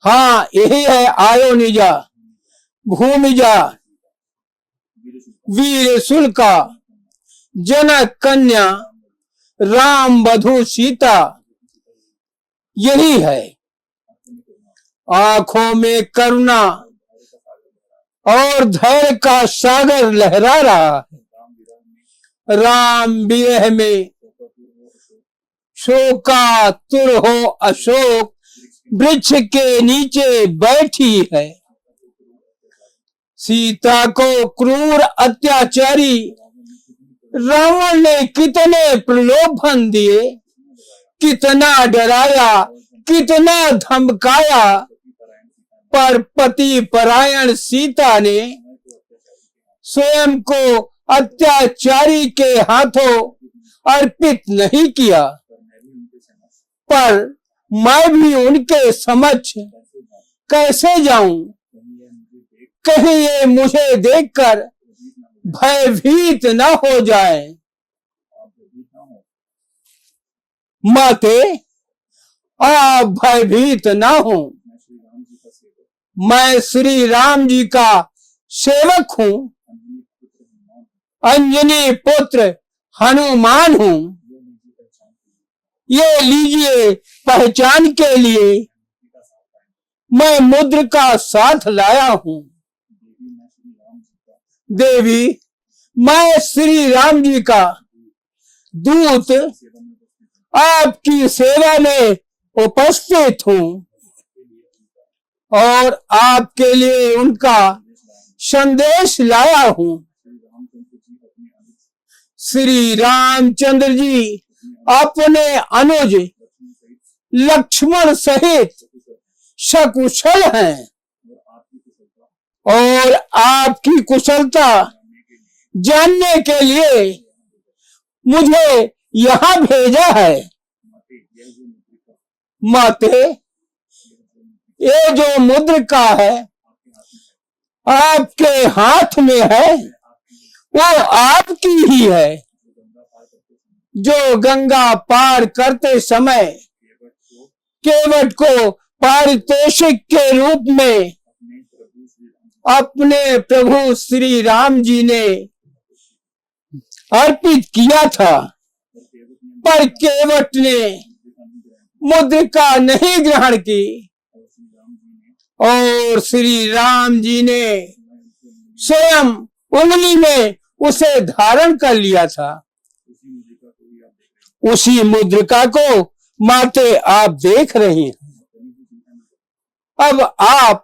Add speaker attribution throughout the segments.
Speaker 1: हाँ, यही है आयोनिजा, भूमिजा, वीर शुल्का, जनक कन्या, राम वधु सीता, यही है। आंखों में करुणा और धैर्य का सागर लहरा रहा है। राम विरह में शोकातुर हो अशोक वृक्ष के नीचे बैठी है। सीता को क्रूर अत्याचारी रावण ने कितने प्रलोभन दिए, कितना डराया, कितना धमकाया, पर पति परायण सीता ने स्वयं को अत्याचारी के हाथों अर्पित नहीं किया। पर मैं भी उनके समक्ष कैसे जाऊं? कहीं ये मुझे देखकर भयभीत न हो जाए। माते, आप भयभीत न हो। मैं श्री राम जी का सेवक हूँ, अंजनी पुत्र हनुमान हूँ। ये लीजिए पहचान के लिए मैं मुद्र का साथ लाया हूँ। देवी, मैं श्री राम जी का दूत आपकी सेवा में उपस्थित हूँ और आपके लिए उनका संदेश लाया हूँ। श्री रामचंद्र जी अपने अनुज लक्ष्मण सहित सकुशल हैं और आपकी कुशलता जानने के लिए मुझे यहाँ भेजा है। माते, ये जो मुद्रिका है आपके हाथ में है, वो आपकी ही है, जो गंगा पार करते समय केवट को पारितोषिक के रूप में अपने प्रभु श्री राम जी ने अर्पित किया था, पर केवट ने मुद्रिका नहीं ग्रहण की और श्री राम जी ने स्वयं उंगली में उसे धारण कर लिया था। उसी मुद्रिका को माते आप देख रही हैं। अब आप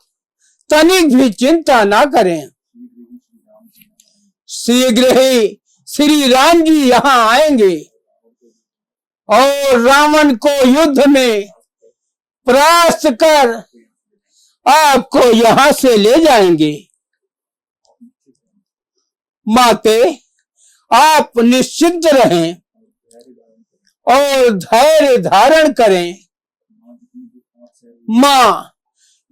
Speaker 1: तनिक भी चिंता ना करें, शीघ्र ही श्री राम जी यहाँ आएंगे और रावण को युद्ध में परास्त कर आपको यहाँ से ले जाएंगे। माते, आप निश्चिंत रहें और धैर्य धारण करें। माँ,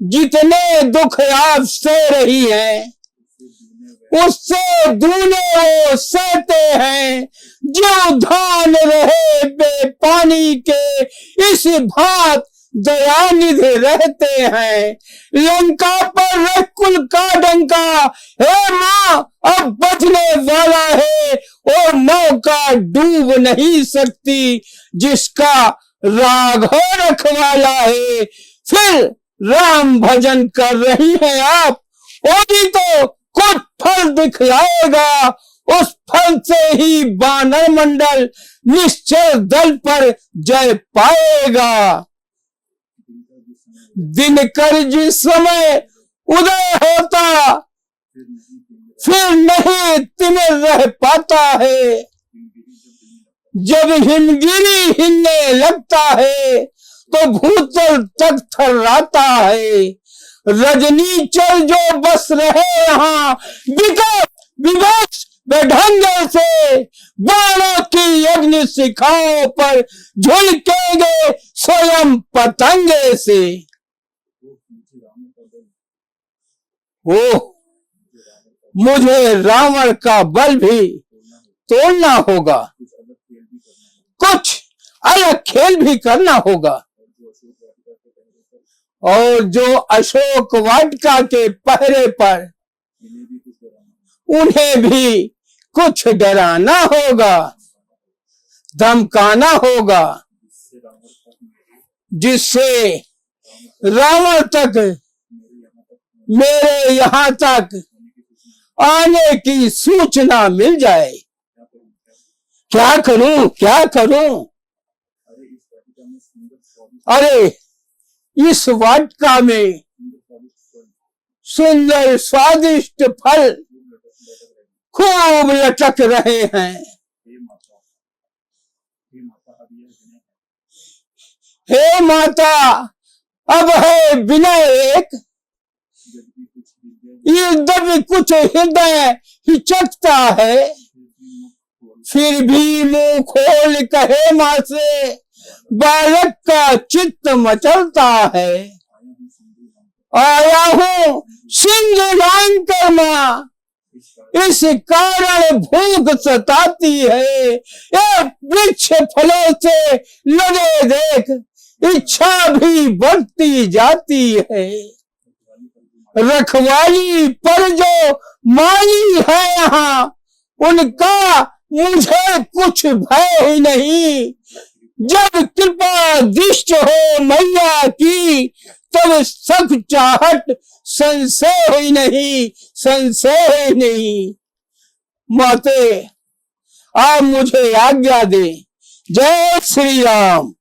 Speaker 1: जितने दुख आप सह रही हैं, उससे दूने वो सहते हैं जो धान रहे बेपानी के इस भात दयानिधि रहते हैं। लंका पर रकुल का डंका हे माँ अब बचने वाला है और नौका डूब नहीं सकती जिसका राघव रखवाला है। फिर राम भजन कर रही हैं आप, वो भी तो कुछ फल दिखलाएगा। उस फल से ही वानर मंडल निश्चय दल पर जय पाएगा। दिनकर जिस समय उदय होता फिर नहीं तिमिर रह पाता है। जब हिमगिरी हिलने लगता है तो भूतल तक थर्राता है। रजनी चल जो बस रहे यहाँ विवश बेढंगे से बाणों की अग्नि शिखाओं पर झुलकेंगे स्वयं पतंगे से। ओ, मुझे रावण का बल भी तोड़ना होगा, कुछ अलग खेल भी करना होगा और जो अशोक वाटिका के पहरे पर, उन्हें भी कुछ डराना होगा, धमकाना होगा, जिससे रावण तक, मेरे यहाँ तक आने की सूचना मिल जाए। क्या करूं, क्या करूं? अरे इस वाटिका में सुंदर स्वादिष्ट फल खूब लटक रहे हैं। हे माता, अब है विनय एक, यद्यपि कुछ हृदय हिचकता है, फिर भी मुंह खोल कहे माँ से, बालक का चित्त मचलता है। आया हूँ सिंधुदान कर माँ, इस कारण भूख सताती है। ये वृक्ष फलों से लगे देख, इच्छा भी बढ़ती जाती है। रखवाली पर जो माली है यहाँ, उनका मुझे कुछ भय ही नहीं। जब कृपा दृष्ट हो मैया की, तब सब चाहत संशय ही नहीं, संशय ही नहीं। माते, आप मुझे आज्ञा दें। जय श्री राम।